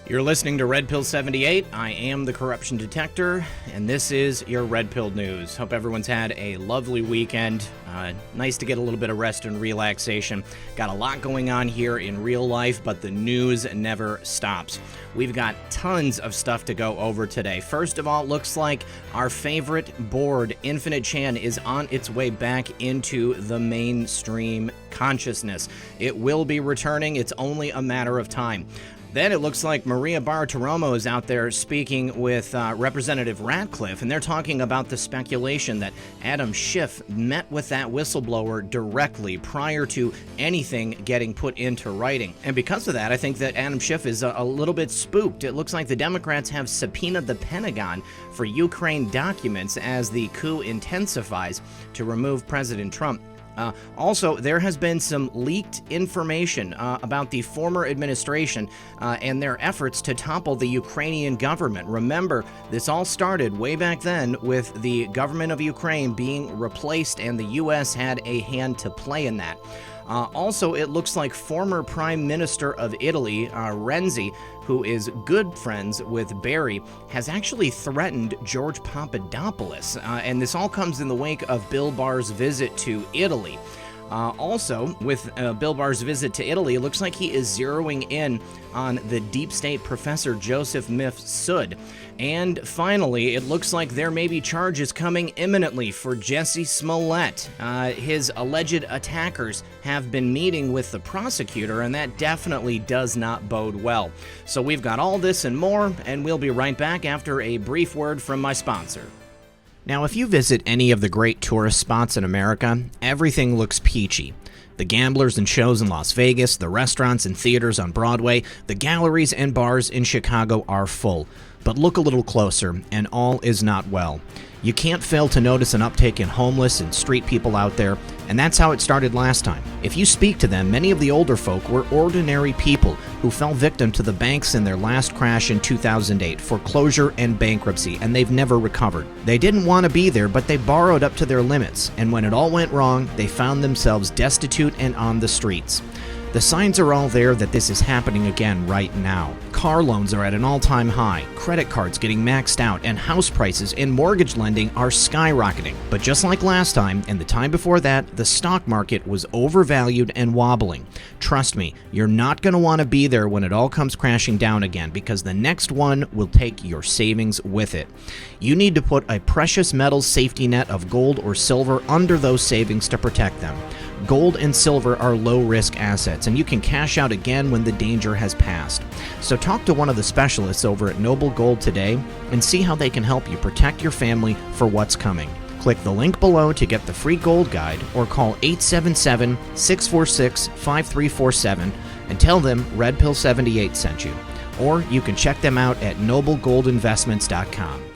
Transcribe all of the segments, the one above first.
You're listening to Red Pill 78. I am the corruption detector, and this is your Red Pill News. Hope everyone's had a lovely weekend. Nice to get a little bit of rest and relaxation. Got a lot going on here in real life, but the news never stops. We've got tons of stuff to go over today. First of all, looks like our favorite board, Infinite Chan, is on its way back into the mainstream consciousness. It will be returning. It's only a matter of time. Then it looks like Maria Bartiromo is out there speaking with Representative Ratcliffe, and they're talking about the speculation that Adam Schiff met with that whistleblower directly prior to anything getting put into writing. And because of that, I think that Adam Schiff is a little bit spooked. It looks like the Democrats have subpoenaed the Pentagon for Ukraine documents as the coup intensifies to remove President Trump. Also, there has been some leaked information about the former administration and their efforts to topple the Ukrainian government. Remember, this all started way back then with the government of Ukraine being replaced, and the U.S. had a hand to play in that. Also, it looks like former Prime Minister of Italy, Renzi, who is good friends with Barry, has actually threatened George Papadopoulos, and this all comes in the wake of Bill Barr's visit to Italy. Also, with Bill Barr's visit to Italy, it looks like he is zeroing in on the deep state professor Joseph Mifsud. And finally, it looks like there may be charges coming imminently for Jesse Smollett. His alleged attackers have been meeting with the prosecutor, and that definitely does not bode well. So we've got all this and more, and we'll be right back after a brief word from my sponsor. Now, if you visit any of the great tourist spots in America, everything looks peachy. The gamblers and shows in Las Vegas, the restaurants and theaters on Broadway, the galleries and bars in Chicago are full. But look a little closer, and all is not well. You can't fail to notice an uptick in homeless and street people out there, and that's how it started last time. If you speak to them, many of the older folk were ordinary people who fell victim to the banks in their last crash in 2008, foreclosure and bankruptcy, and they've never recovered. They didn't want to be there, but they borrowed up to their limits, and when it all went wrong, they found themselves destitute and on the streets. The signs are all there that this is happening again right now. Car loans are at an all-time high, credit cards getting maxed out, and house prices and mortgage lending are skyrocketing. But just like last time, and the time before that, the stock market was overvalued and wobbling. Trust me, you're not going to want to be there when it all comes crashing down again, because the next one will take your savings with it. You need to put a precious metals safety net of gold or silver under those savings to protect them. Gold and silver are low-risk assets, and you can cash out again when the danger has passed. So talk to one of the specialists over at Noble Gold today and see how they can help you protect your family for what's coming. Click the link below to get the free gold guide, or call 877-646-5347 and tell them Red Pill 78 sent you. Or you can check them out at noblegoldinvestments.com.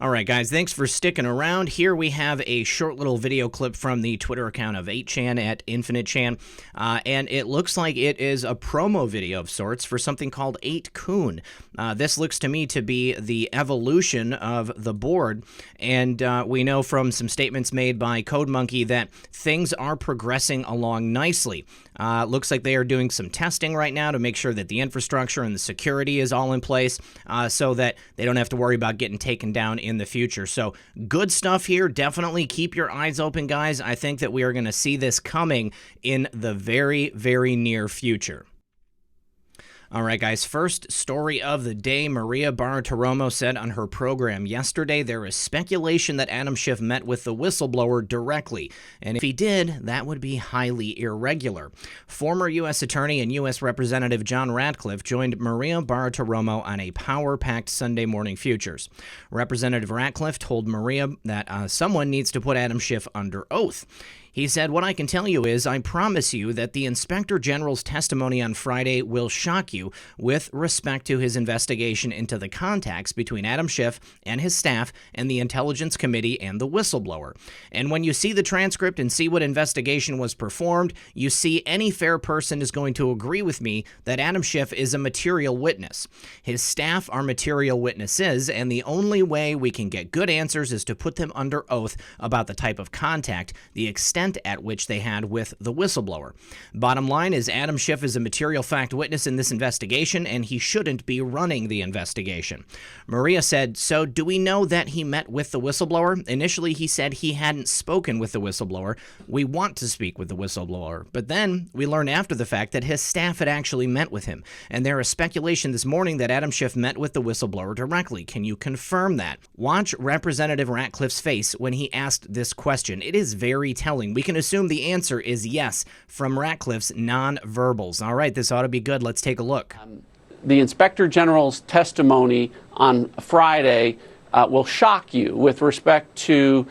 All right, guys, thanks for sticking around. Here we have a short little video clip from the Twitter account of 8chan at Infinite Chan, and it looks like it is a promo video of sorts for something called 8kun. This looks to me to be the evolution of the board, and we know from some statements made by CodeMonkey that things are progressing along nicely. Looks like they are doing some testing right now to make sure that the infrastructure and the security is all in place so that they don't have to worry about getting taken down in the future. So good stuff here. Definitely keep your eyes open, guys. I think that we are going to see this coming in the very, very near future. All right, guys, first story of the day. Maria Bartiromo said on her program yesterday there is speculation that Adam Schiff met with the whistleblower directly, and if he did, that would be highly irregular. Former U.S. Attorney and U.S. Representative John Ratcliffe joined Maria Bartiromo on a power-packed Sunday morning futures. Representative Ratcliffe told Maria that someone needs to put Adam Schiff under oath. He said, "What I can tell you is I promise you that the Inspector General's testimony on Friday will shock you with respect to his investigation into the contacts between Adam Schiff and his staff and the Intelligence Committee and the whistleblower. And when you see the transcript and see what investigation was performed, you see any fair person is going to agree with me that Adam Schiff is a material witness. His staff are material witnesses, and the only way we can get good answers is to put them under oath about the type of contact, the extent at which they had with the whistleblower. Bottom line is Adam Schiff is a material fact witness in this investigation investigation, and he shouldn't be running the investigation. Maria said, so do we know that he met with the whistleblower? Initially, he said he hadn't spoken with the whistleblower. We want to speak with the whistleblower. But then we learned after the fact that his staff had actually met with him. And there is speculation this morning that Adam Schiff met with the whistleblower directly. Can you confirm that? Watch Representative Ratcliffe's face when he asked this question. It is very telling. We can assume the answer is yes from Ratcliffe's non-verbals. All right, this ought to be good. Let's take a look. The Inspector General's testimony on Friday will shock you with respect to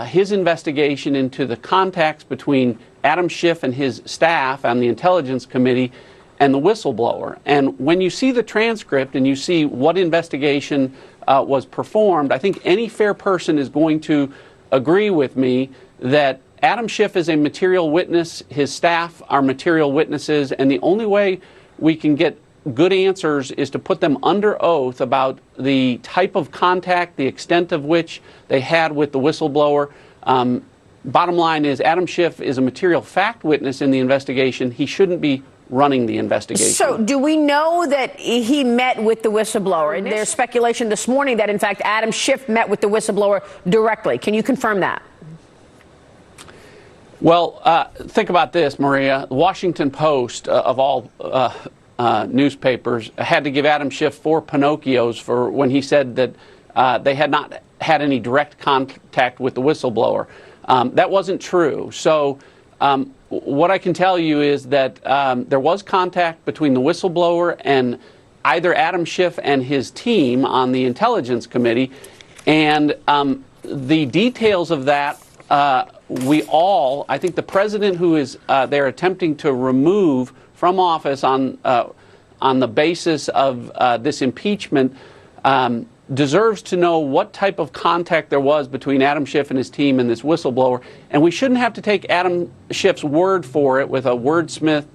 his investigation into the contacts between Adam Schiff and his staff on the Intelligence Committee and the whistleblower. And when you see the transcript and you see what investigation was performed, I think any fair person is going to agree with me that Adam Schiff is a material witness, his staff are material witnesses, and the only way we can get good answers is to put them under oath about the type of contact, the extent of which they had with the whistleblower. Bottom line is Adam Schiff is a material fact witness in the investigation. He shouldn't be running the investigation. So do we know that he met with the whistleblower? There's speculation this morning that, in fact, Adam Schiff met with the whistleblower directly. Can you confirm that? Well, think about this, Maria. The Washington Post, of all newspapers, had to give Adam Schiff 4 Pinocchios for when he said that they had not had any direct contact with the whistleblower. That wasn't true. So what I can tell you is that there was contact between the whistleblower and either Adam Schiff and his team on the Intelligence Committee, and the details of that I think the president who is they're attempting to remove from office on the basis of this impeachment deserves to know what type of contact there was between Adam Schiff and his team and this whistleblower. And we shouldn't have to take Adam Schiff's word for it with a wordsmith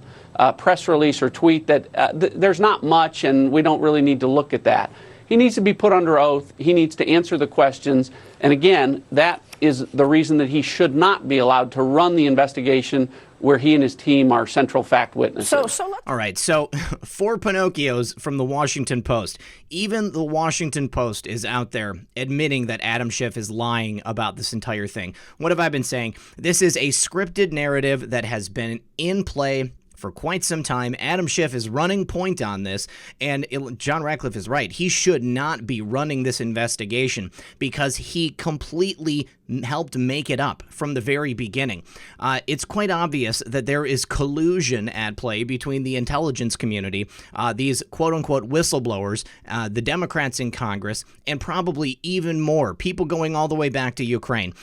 press release or tweet that there's not much and we don't really need to look at that. He needs to be put under oath. He needs to answer the questions. And again, that is the reason that he should not be allowed to run the investigation where he and his team are central fact witnesses. All right, so 4 Pinocchios from the Washington Post. Even the Washington Post is out there admitting that Adam Schiff is lying about this entire thing. What have I been saying? This is a scripted narrative that has been in play for quite some time. Adam Schiff is running point on this, and John Ratcliffe is right. He should not be running this investigation because he completely helped make it up from the very beginning. It's quite obvious that there is collusion at play between the intelligence community, these quote-unquote whistleblowers, the Democrats in Congress, and probably even more, people going all the way back to Ukraine.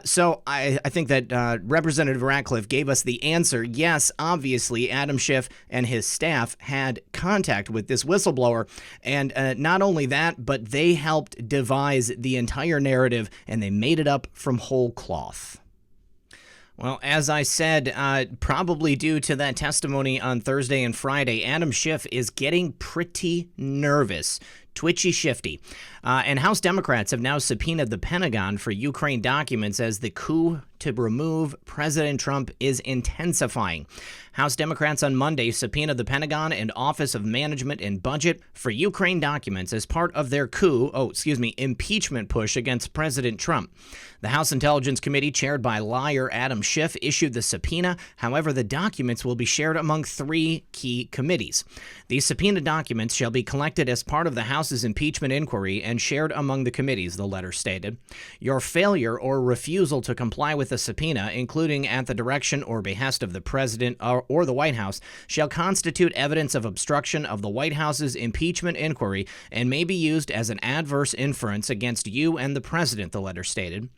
So I think that Representative Ratcliffe gave us the answer. Yes, obviously, Adam Schiff and his staff had contact with this whistleblower, and not only that, but they helped devise the entire narrative, and they made it up from whole cloth. Well, as I said, probably due to that testimony on Thursday and Friday, Adam Schiff is getting pretty nervous, twitchy shifty. And House Democrats have now subpoenaed the Pentagon for Ukraine documents as the coup to remove President Trump is intensifying. House Democrats on Monday subpoenaed the Pentagon and Office of Management and Budget for Ukraine documents as part of their impeachment push against President Trump. The House Intelligence Committee, chaired by liar Adam Schiff, issued the subpoena. However, the documents will be shared among 3 key committees. These subpoena documents shall be collected as part of the House's impeachment inquiry and shared among the committees, the letter stated. Your failure or refusal to comply with the subpoena, including at the direction or behest of the President or the White House, shall constitute evidence of obstruction of the White House's impeachment inquiry and may be used as an adverse inference against you and the President, the letter stated.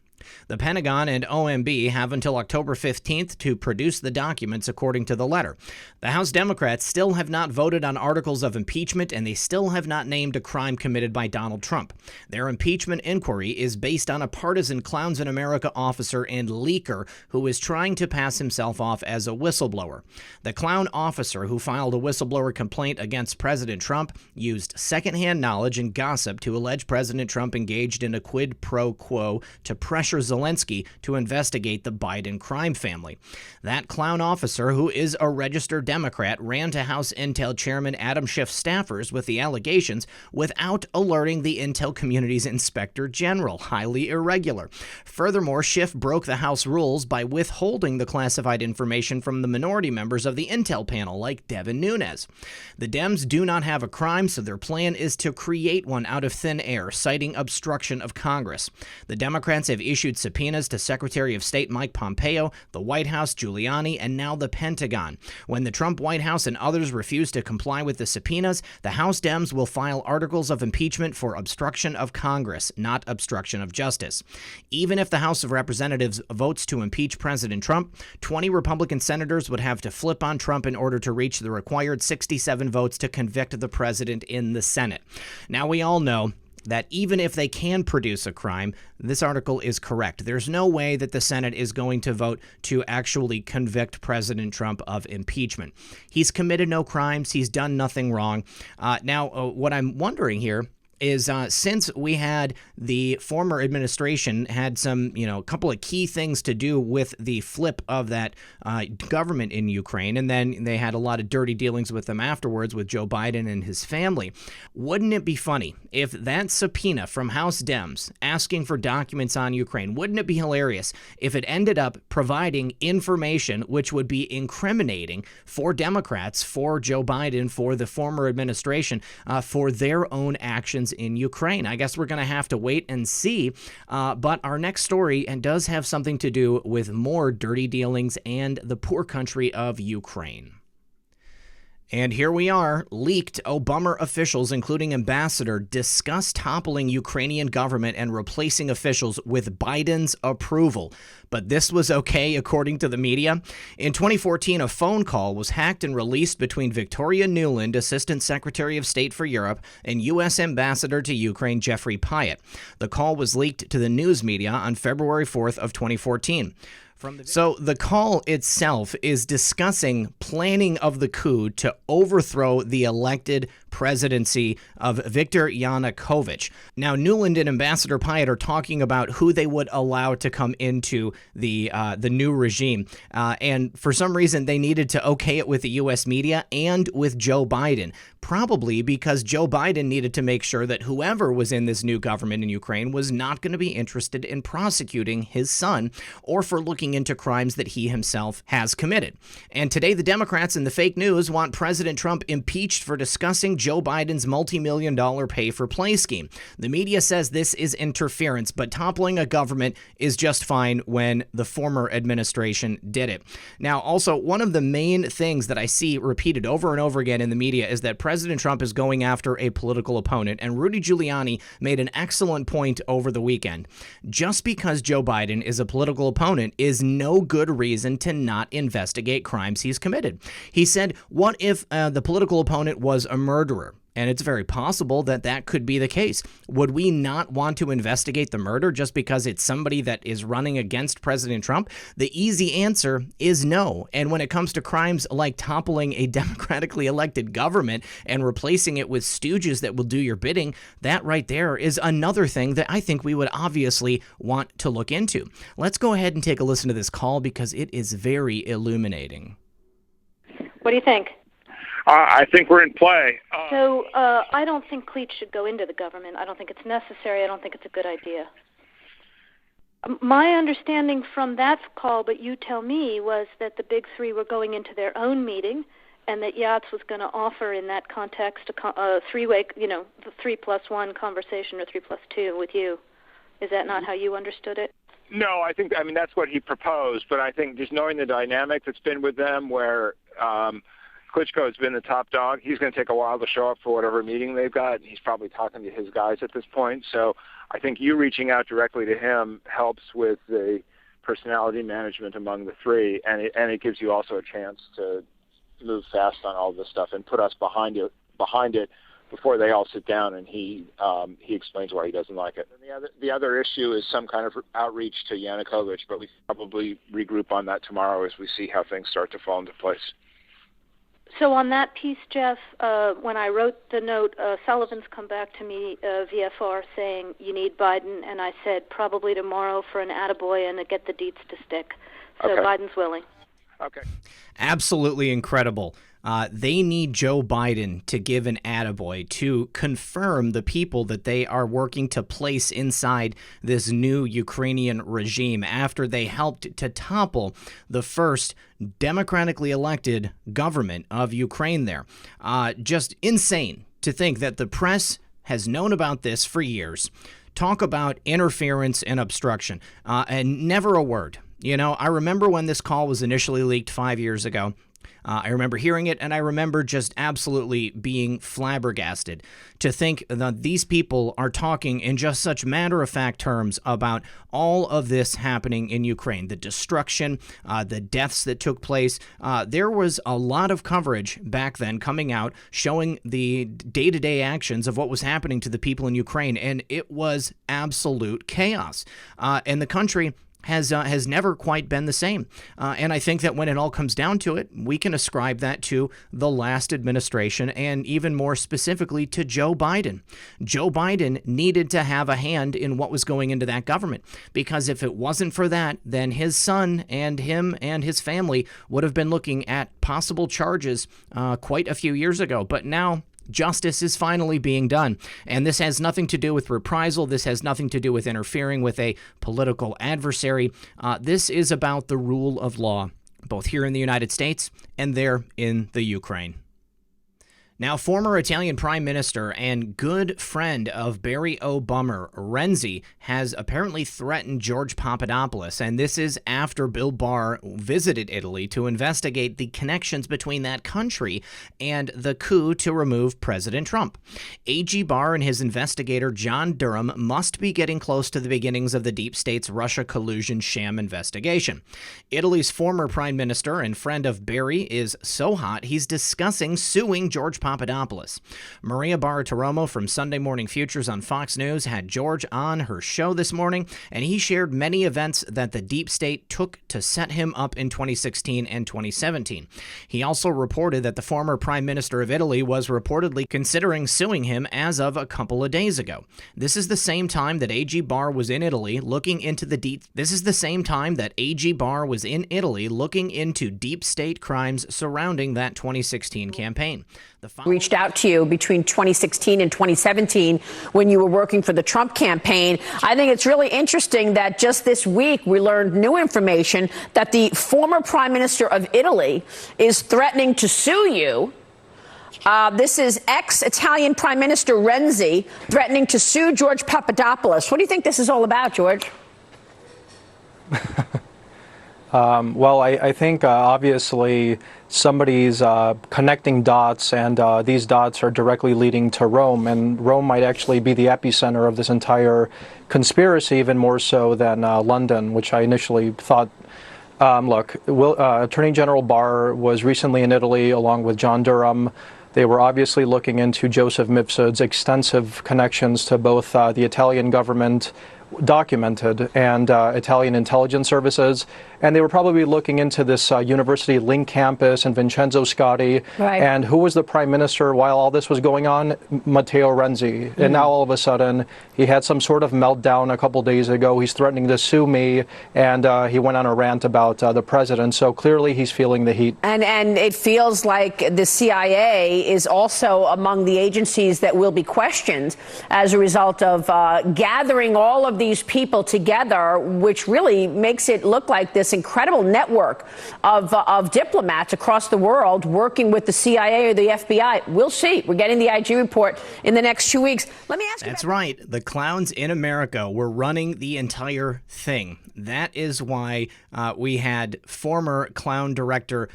The Pentagon and OMB have until October 15th to produce the documents according to the letter. The House Democrats still have not voted on articles of impeachment, and they still have not named a crime committed by Donald Trump. Their impeachment inquiry is based on a partisan Clowns in America officer and leaker who is trying to pass himself off as a whistleblower. The clown officer who filed a whistleblower complaint against President Trump used secondhand knowledge and gossip to allege President Trump engaged in a quid pro quo to pressure pressure Zelensky to investigate the Biden crime family. That clown officer, who is a registered Democrat, ran to House Intel Chairman Adam Schiff staffers with the allegations without alerting the Intel community's Inspector General. Highly irregular. Furthermore, Schiff broke the House rules by withholding the classified information from the minority members of the Intel panel, like Devin Nunes. The Dems do not have a crime, so their plan is to create one out of thin air, citing obstruction of Congress. The Democrats have issued subpoenas to Secretary of State Mike Pompeo, the White House, Giuliani, and now the Pentagon. When the Trump White House and others refuse to comply with the subpoenas, the House Dems will file articles of impeachment for obstruction of Congress, not obstruction of justice. Even if the House of Representatives votes to impeach President Trump, 20 Republican senators would have to flip on Trump in order to reach the required 67 votes to convict the president in the Senate. Now, we all know that even if they can produce a crime, this article is correct. There's no way that the Senate is going to vote to actually convict President Trump of impeachment. He's committed no crimes. He's done nothing wrong. Now, what I'm wondering here is since we had the former administration had some, a couple of key things to do with the flip of that government in Ukraine, and then they had a lot of dirty dealings with them afterwards with Joe Biden and his family. Wouldn't it be funny if that subpoena from House Dems asking for documents on Ukraine, wouldn't it be hilarious if it ended up providing information which would be incriminating for Democrats, for Joe Biden, for the former administration, for their own actions in Ukraine? I guess we're going to have to wait and see. But our next story does have something to do with more dirty dealings and the poor country of Ukraine. And here we are. Leaked Obama officials, including ambassador, discuss toppling Ukrainian government and replacing officials with Biden's approval. But this was okay, according to the media. In 2014, a phone call was hacked and released between Victoria Nuland, Assistant Secretary of State for Europe, and U.S. Ambassador to Ukraine Jeffrey Pyatt. The call was leaked to the news media on February 4th of 2014. So the call itself is discussing planning of the coup to overthrow the elected presidency of Viktor Yanukovych. Now, Nuland and Ambassador Pyatt are talking about who they would allow to come into the new regime. And for some reason, they needed to okay it with the U.S. media and with Joe Biden, probably because Joe Biden needed to make sure that whoever was in this new government in Ukraine was not going to be interested in prosecuting his son or for looking into crimes that he himself has committed. And today, the Democrats and the fake news want President Trump impeached for discussing Joe Biden's multi-million-dollar pay-for-play scheme. The media says this is interference, but toppling a government is just fine when the former administration did it. Now, also, one of the main things that I see repeated over and over again in the media is that President Trump is going after a political opponent, and Rudy Giuliani made an excellent point over the weekend. Just because Joe Biden is a political opponent is no good reason to not investigate crimes he's committed. He said, what if the political opponent was a murderer? And it's very possible that that could be the case. Would we not want to investigate the murder just because it's somebody that is running against President Trump? The easy answer is no. And when it comes to crimes like toppling a democratically elected government and replacing it with stooges that will do your bidding, that right there is another thing that I think we would obviously want to look into. Let's go ahead and take a listen to this call because it is very illuminating. What do you think? I think we're in play. So I don't think cleats should go into the government. I don't think it's necessary. I don't think it's a good idea. My understanding from that call, but you tell me, was that the big three were going into their own meeting and that Yats was going to offer in that context a three-way, the 3+1 conversation or 3+2 with you. Is that not how you understood it? No, I mean, that's what he proposed, but I think just knowing the dynamic that's been with them where Klitschko has been the top dog. He's going to take a while to show up for whatever meeting they've got. He's probably talking to his guys at this point. So I think you reaching out directly to him helps with the personality management among the three, and it gives you also a chance to move fast on all this stuff and put us behind it before they all sit down and he explains why he doesn't like it. And the other issue is some kind of outreach to Yanukovych, but we probably regroup on that tomorrow as we see how things start to fall into place. So on that piece, Jeff, when I wrote the note, Sullivan's come back to me, VFR, saying you need Biden, and I said probably tomorrow for an attaboy and to get the deets to stick. So Okay. Biden's willing. Okay. Absolutely incredible. They need Joe Biden to give an attaboy to confirm the people that they are working to place inside this new Ukrainian regime after they helped to topple the first democratically elected government of Ukraine there. Just insane to think that the press has known about this for years. Talk about interference and obstruction, and never a word. You know, I remember when this call was initially leaked 5 years ago. I remember hearing it, and I remember just absolutely being flabbergasted to think that these people are talking in just such matter-of-fact terms about all of this happening in Ukraine, the destruction, the deaths that took place. There was a lot of coverage back then coming out showing the day-to-day actions of what was happening to the people in Ukraine, and it was absolute chaos. And the country has never quite been the same. And I think that when it all comes down to it, we can ascribe that to the last administration and even more specifically to Joe Biden. Joe Biden needed to have a hand in what was going into that government, because if it wasn't for that, then his son and him and his family would have been looking at possible charges quite a few years ago. But now justice is finally being done. And this has nothing to do with reprisal. This has nothing to do with interfering with a political adversary. This is about the rule of law, both here in the United States and there in the Ukraine. Now, former Italian Prime Minister and good friend of Barry Obama, Renzi, has apparently threatened George Papadopoulos, and this is after Bill Barr visited Italy to investigate the connections between that country and the coup to remove President Trump. AG Barr and his investigator John Durham must be getting close to the beginnings of the deep state's Russia collusion sham investigation. Italy's former Prime Minister and friend of Barry is so hot he's discussing suing George Papadopoulos. Maria Bartiromo from Sunday Morning Futures on Fox News had George on her show this morning, and he shared many events that the deep state took to set him up in 2016 and 2017. He also reported that the former Prime Minister of Italy was reportedly considering suing him as of a couple of days ago. This is the same time that AG Barr was in Italy looking into deep state crimes surrounding that 2016 campaign. Reached out to you between 2016 and 2017 when you were working for the Trump campaign. I think it's really interesting that just this week we learned new information that the former Prime Minister of Italy is threatening to sue you. This is ex-Italian Prime Minister Renzi threatening to sue George Papadopoulos. What do you think this is all about, George? Well, I think obviously somebody's connecting dots, and these dots are directly leading to Rome, and Rome might actually be the epicenter of this entire conspiracy, even more so than London, which I initially thought. Look, Attorney General Barr was recently in Italy along with John Durham. They were obviously looking into Joseph Mifsud's extensive connections to both the Italian government, documented, and Italian intelligence services, and they were probably looking into this university link campus and Vincenzo Scotti. Right. And who was the prime minister while all this was going on? Matteo Renzi. Mm-hmm. And now all of a sudden he had some sort of meltdown a couple days ago. He's threatening to sue me, and he went on a rant about the president. So clearly he's feeling the heat. And it feels like the CIA is also among the agencies that will be questioned as a result of gathering all of these people together, which really makes it look like this incredible network of diplomats across the world working with the CIA or the FBI. We'll see. We're getting the IG report in the next 2 weeks. Let me ask you. That's right. The clowns in America were running the entire thing. That is why we had former clown director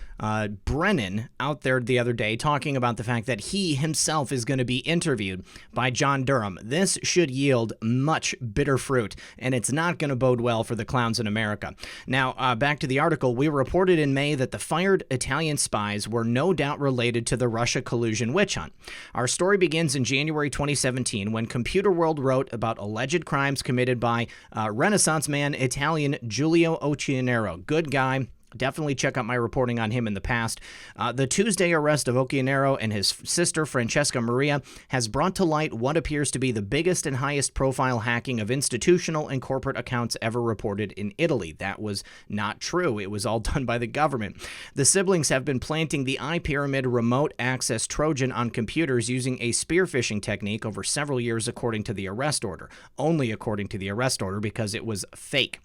Brennan out there the other day talking about the fact that he himself is going to be interviewed by John Durham. This should yield much bitter fruit, and it's not going to bode well for the clowns in America. Now, back to the article. We reported in May that the fired Italian spies were no doubt related to the Russia collusion witch hunt. Our story begins in January 2017 when Computer World wrote about alleged crimes committed by Renaissance man Italian Giulio Occhionero. Good guy, definitely check out my reporting on him in the past. The Tuesday arrest of Occhionero and his sister, Francesca Maria, has brought to light what appears to be the biggest and highest profile hacking of institutional and corporate accounts ever reported in Italy. That was not true. It was all done by the government. The siblings have been planting the iPyramid remote access Trojan on computers using a spear phishing technique over several years, according to the arrest order. Only according to the arrest order, because it was fake.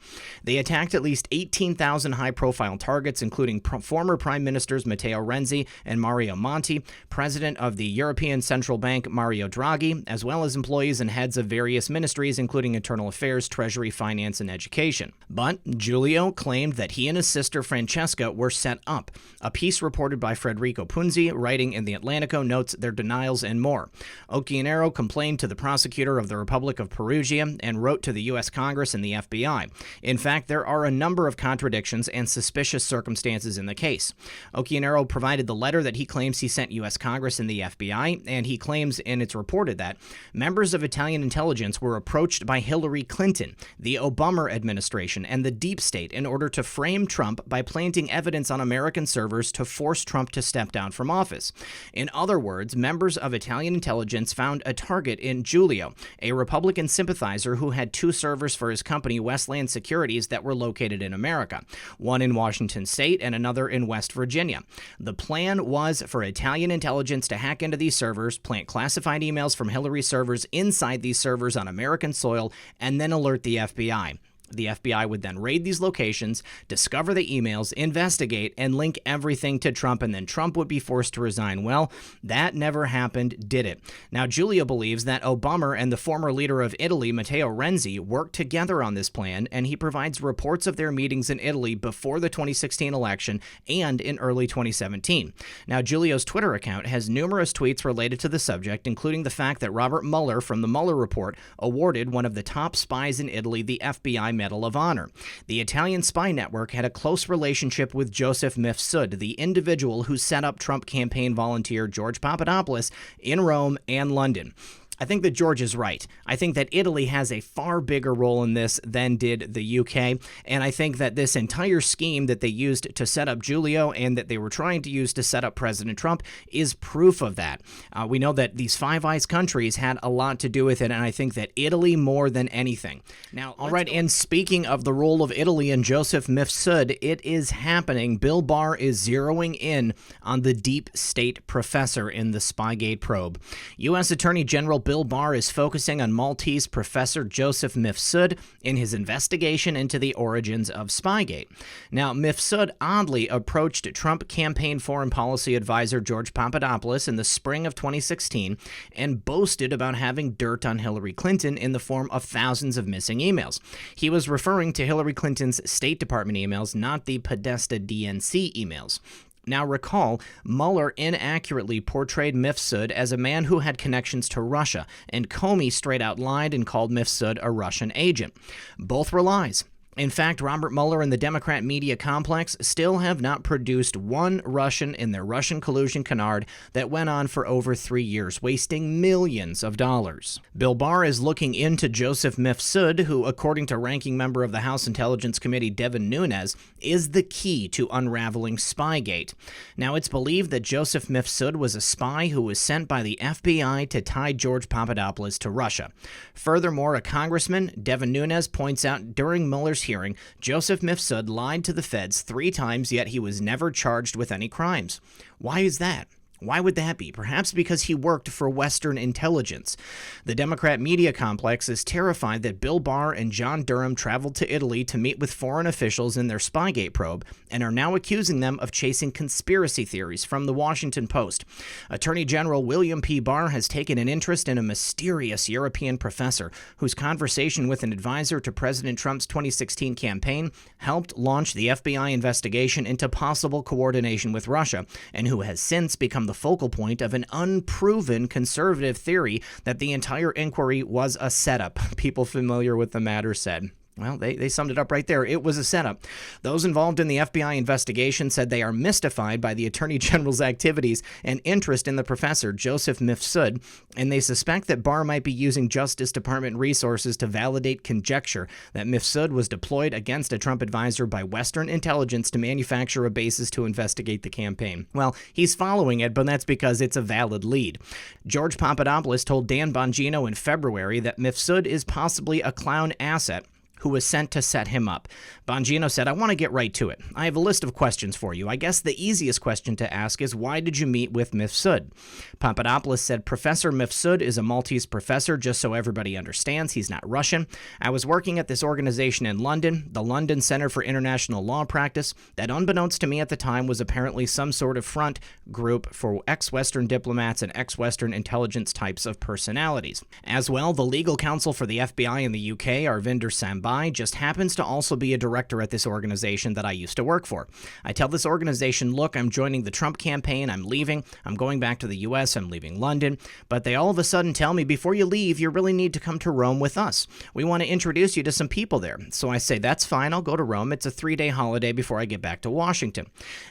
They attacked at least 18,000 high-profile targets, including former Prime Ministers Matteo Renzi and Mario Monti, President of the European Central Bank Mario Draghi, as well as employees and heads of various ministries, including Internal Affairs, Treasury, Finance, and Education. But Giulio claimed that he and his sister Francesca were set up. A piece reported by Federico Punzi, writing in the Atlantico, notes their denials and more. Occhionero complained to the prosecutor of the Republic of Perugia and wrote to the U.S. Congress and the FBI. In fact, there are a number of contradictions and suspicious circumstances in the case. Occhionero provided the letter that he claims he sent U.S. Congress and the FBI, and he claims, and it's reported, that members of Italian intelligence were approached by Hillary Clinton, the Obama administration, and the deep state in order to frame Trump by planting evidence on American servers to force Trump to step down from office. In other words, members of Italian intelligence found a target in Giulio, a Republican sympathizer who had two servers for his company, Westland Securities, that were located in America, one in Washington State and another in West Virginia. The plan was for Italian intelligence to hack into these servers, plant classified emails from Hillary servers inside these servers on American soil, and then alert the FBI. The FBI would then raid these locations, discover the emails, investigate, and link everything to Trump, and then Trump would be forced to resign. Well, that never happened, did it? Now, Giulio believes that Obama and the former leader of Italy, Matteo Renzi, worked together on this plan, and he provides reports of their meetings in Italy before the 2016 election and in early 2017. Now, Giulio's Twitter account has numerous tweets related to the subject, including the fact that Robert Mueller from the Mueller report awarded one of the top spies in Italy the FBI Medal of Honor. The Italian spy network had a close relationship with Joseph Mifsud, the individual who set up Trump campaign volunteer George Papadopoulos in Rome and London. I think that George is right. I think that Italy has a far bigger role in this than did the UK, and I think that this entire scheme that they used to set up Giulio and that they were trying to use to set up President Trump is proof of that. We know that these Five Eyes countries had a lot to do with it, and I think that Italy more than anything. Now, all right, and speaking of the role of Italy and Joseph Mifsud, it is happening. Bill Barr is zeroing in on the deep state professor in the Spygate probe. U.S. Attorney General Bill Barr is focusing on Maltese professor Joseph Mifsud in his investigation into the origins of Spygate. Now, Mifsud oddly approached Trump campaign foreign policy advisor George Papadopoulos in the spring of 2016 and boasted about having dirt on Hillary Clinton in the form of thousands of missing emails. He was referring to Hillary Clinton's State Department emails, not the Podesta DNC emails. Now recall, Mueller inaccurately portrayed Mifsud as a man who had connections to Russia, and Comey straight out lied and called Mifsud a Russian agent. Both were lies. In fact, Robert Mueller and the Democrat media complex still have not produced one Russian in their Russian collusion canard that went on for over 3 years, wasting millions of dollars. Bill Barr is looking into Joseph Mifsud, who, according to ranking member of the House Intelligence Committee Devin Nunes, is the key to unraveling Spygate. Now, it's believed that Joseph Mifsud was a spy who was sent by the FBI to tie George Papadopoulos to Russia. Furthermore, a congressman, Devin Nunes, points out during Mueller's hearing, Joseph Mifsud lied to the feds 3 times, yet he was never charged with any crimes. Why is that? Why would that be? Perhaps because he worked for Western intelligence. The Democrat media complex is terrified that Bill Barr and John Durham traveled to Italy to meet with foreign officials in their Spygate probe and are now accusing them of chasing conspiracy theories from the Washington Post. Attorney General William P. Barr has taken an interest in a mysterious European professor whose conversation with an advisor to President Trump's 2016 campaign helped launch the FBI investigation into possible coordination with Russia, and who has since become the focal point of an unproven conservative theory that the entire inquiry was a setup, people familiar with the matter said. Well, they summed it up right there. It was a setup. Those involved in the FBI investigation said they are mystified by the Attorney General's activities and interest in the professor, Joseph Mifsud, and they suspect that Barr might be using Justice Department resources to validate conjecture that Mifsud was deployed against a Trump advisor by Western intelligence to manufacture a basis to investigate the campaign. Well, he's following it, but that's because it's a valid lead. George Papadopoulos told Dan Bongino in February that Mifsud is possibly a clown asset who was sent to set him up. Bongino said, I want to get right to it. I have a list of questions for you. I guess the easiest question to ask is, why did you meet with Mifsud? Papadopoulos said, Professor Mifsud is a Maltese professor, just so everybody understands. He's not Russian. I was working at this organization in London, the London Center for International Law Practice, that unbeknownst to me at the time was apparently some sort of front group for ex-Western diplomats and ex-Western intelligence types of personalities. As well, the legal counsel for the FBI in the UK, Arvinder Sambhai, just happens to also be a director at this organization that I used to work for. I tell this organization, look, I'm joining the Trump campaign, I'm leaving, I'm going back to the US, I'm leaving London, but they all of a sudden tell me, before you leave, you really need to come to Rome with us. We want to introduce you to some people there. So I say, that's fine, I'll go to Rome. It's a 3-day holiday before I get back to Washington.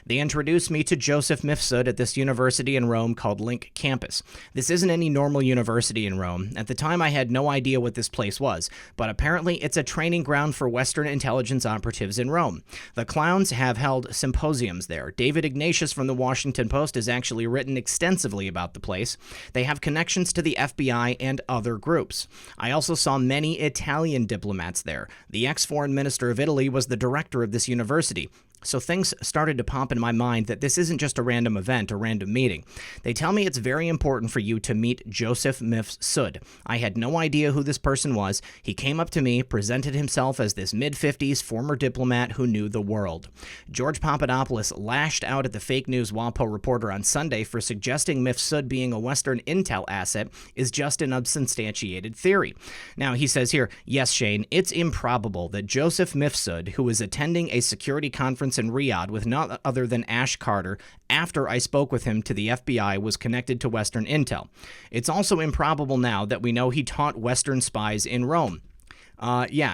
They introduced me to Joseph Mifsud at this university in Rome called Link Campus. This isn't any normal university in Rome. At the time, I had no idea what this place was, but apparently it's a training ground for Western intelligence operatives in Rome. The clowns have held symposiums there. David Ignatius from the Washington Post has actually written extensively about the place. They have connections to the FBI and other groups. I also saw many Italian diplomats there. The ex-foreign minister of Italy was the director of this university. So things started to pop in my mind that this isn't just a random event, a random meeting. They tell me it's very important for you to meet Joseph Mifsud. I had no idea who this person was. He came up to me, presented himself as this mid-50s former diplomat who knew the world. George Papadopoulos lashed out at the fake news WAPO reporter on Sunday for suggesting Mifsud being a Western intel asset is just an unsubstantiated theory. Now, he says here, yes, Shane, it's improbable that Joseph Mifsud, who is attending a security conference in Riyadh with none other than Ash Carter after I spoke with him to the FBI, was connected to Western intel. It's also improbable now that we know he taught Western spies in Rome.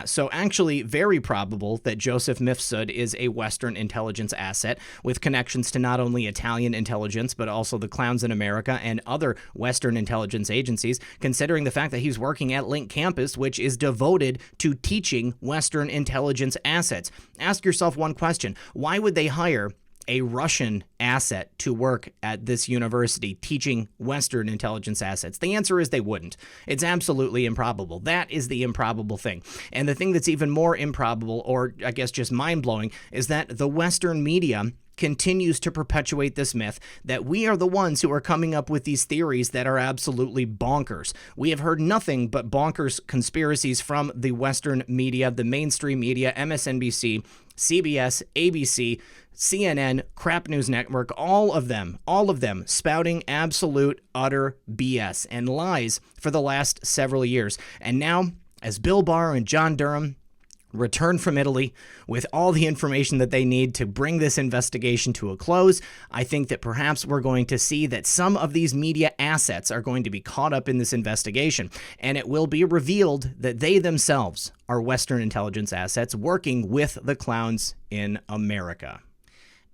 So actually very probable that Joseph Mifsud is a Western intelligence asset with connections to not only Italian intelligence, but also the clowns in America and other Western intelligence agencies, considering the fact that he's working at Link Campus, which is devoted to teaching Western intelligence assets. Ask yourself one question. Why would they hire a Russian asset to work at this university teaching Western intelligence assets? The answer is they wouldn't. It's absolutely improbable. That is the improbable thing. And the thing that's even more improbable, or I guess just mind-blowing, is that the Western media continues to perpetuate this myth that we are the ones who are coming up with these theories that are absolutely bonkers. We have heard nothing but bonkers conspiracies from the Western media, the mainstream media, MSNBC, CBS, ABC, CNN, Crap News Network, all of them spouting absolute, utter BS and lies for the last several years. And now, as Bill Barr and John Durham return from Italy with all the information that they need to bring this investigation to a close, I think that perhaps we're going to see that some of these media assets are going to be caught up in this investigation, and it will be revealed that they themselves are Western intelligence assets working with the clowns in America.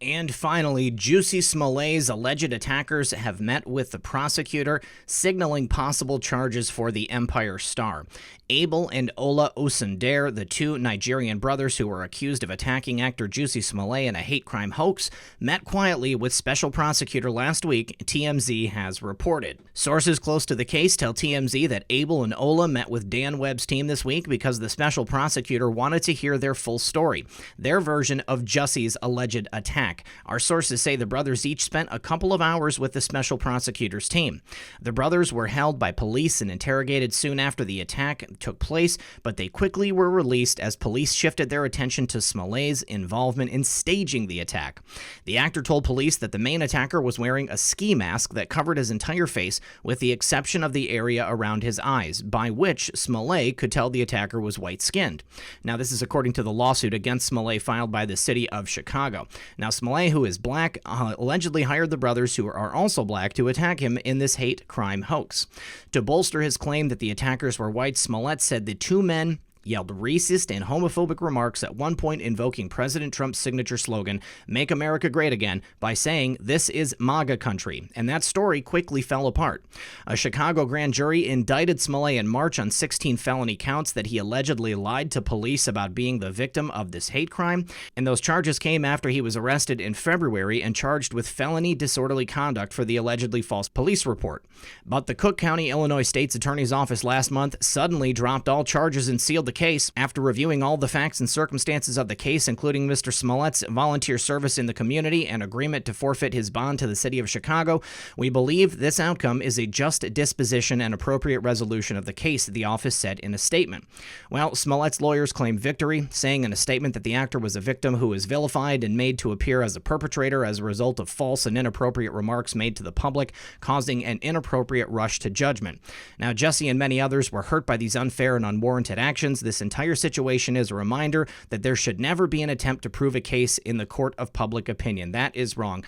And finally, Jussie Smollett's alleged attackers have met with the prosecutor, signaling possible charges for the Empire Star. Abel and Ola Osundere, the two Nigerian brothers who were accused of attacking actor Jussie Smollett in a hate crime hoax, met quietly with special prosecutor last week, TMZ has reported. Sources close to the case tell TMZ that Abel and Ola met with Dan Webb's team this week because the special prosecutor wanted to hear their full story, their version of Jussie's alleged attack. Our sources say the brothers each spent a couple of hours with the special prosecutor's team. The brothers were held by police and interrogated soon after the attack took place, but they quickly were released as police shifted their attention to Smollett's involvement in staging the attack. The actor told police that the main attacker was wearing a ski mask that covered his entire face with the exception of the area around his eyes, by which Smollett could tell the attacker was white-skinned. Now, this is according to the lawsuit against Smollett filed by the city of Chicago. Now, Smollett, who is black, allegedly hired the brothers, who are also black, to attack him in this hate crime hoax. To bolster his claim that the attackers were white, Smollett said the two men yelled racist and homophobic remarks, at one point invoking President Trump's signature slogan, "Make America Great Again," by saying, "This is MAGA country." And that story quickly fell apart. A Chicago grand jury indicted Smollett in March on 16 felony counts that he allegedly lied to police about being the victim of this hate crime. And those charges came after he was arrested in February and charged with felony disorderly conduct for the allegedly false police report. But the Cook County, Illinois State's Attorney's Office last month suddenly dropped all charges and sealed the case after reviewing all the facts and circumstances of the case, including Mr. Smollett's volunteer service in the community and agreement to forfeit his bond to the city of Chicago. "We believe this outcome is a just disposition and appropriate resolution of the case," the office said in a statement. Well, Smollett's lawyers claim victory, saying in a statement that the actor was a victim who was vilified and made to appear as a perpetrator as a result of false and inappropriate remarks made to the public, causing an inappropriate rush to judgment. Now, Jesse and many others were hurt by these unfair and unwarranted actions. This entire situation is a reminder that there should never be an attempt to prove a case in the court of public opinion. That is wrong.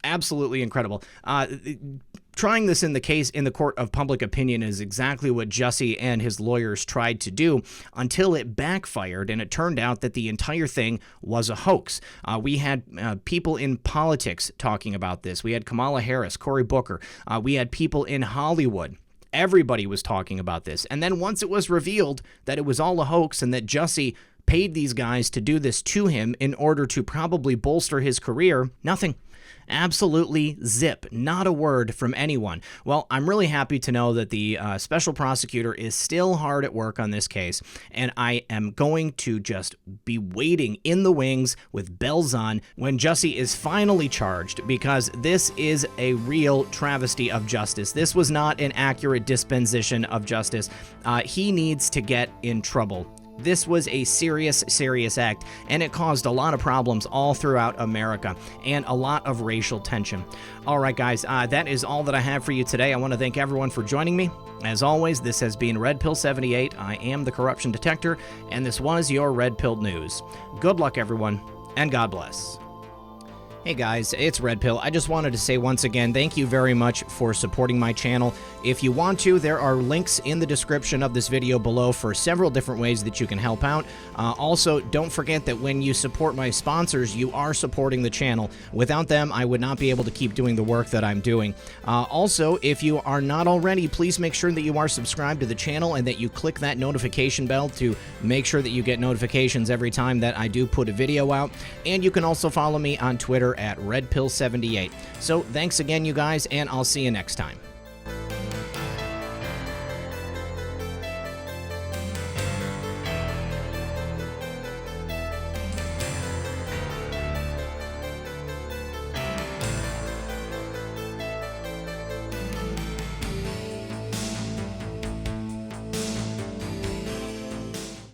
Absolutely incredible. Trying this in the court of public opinion is exactly what Jesse and his lawyers tried to do until it backfired, and it turned out that the entire thing was a hoax. We had people in politics talking about this. We had Kamala Harris, Cory Booker. We had people in Hollywood. Everybody was talking about this. And then once it was revealed that it was all a hoax and that Jesse paid these guys to do this to him in order to probably bolster his career, nothing. Absolutely zip. Not a word from anyone. Well, I'm really happy to know that the special prosecutor is still hard at work on this case, and I am going to just be waiting in the wings with bells on when Jesse is finally charged, because this is a real travesty of justice. This was not an accurate disposition of justice. He needs to get in trouble. This was a serious, serious act, and it caused a lot of problems all throughout America and a lot of racial tension. All right, guys, that is all that I have for you today. I want to thank everyone for joining me. As always, this has been Red Pill 78. I am the Corruption Detector, and this was your Red Pill News. Good luck, everyone, and God bless. Hey guys, it's Red Pill. I just wanted to say once again, thank you very much for supporting my channel. If you want to, there are links in the description of this video below for several different ways that you can help out. Also, don't forget that when you support my sponsors, you are supporting the channel. Without them, I would not be able to keep doing the work that I'm doing. Also, if you are not already, please make sure that you are subscribed to the channel and that you click that notification bell to make sure that you get notifications every time that I do put a video out. And you can also follow me on Twitter at RedPill78. So thanks again, you guys, and I'll see you next time.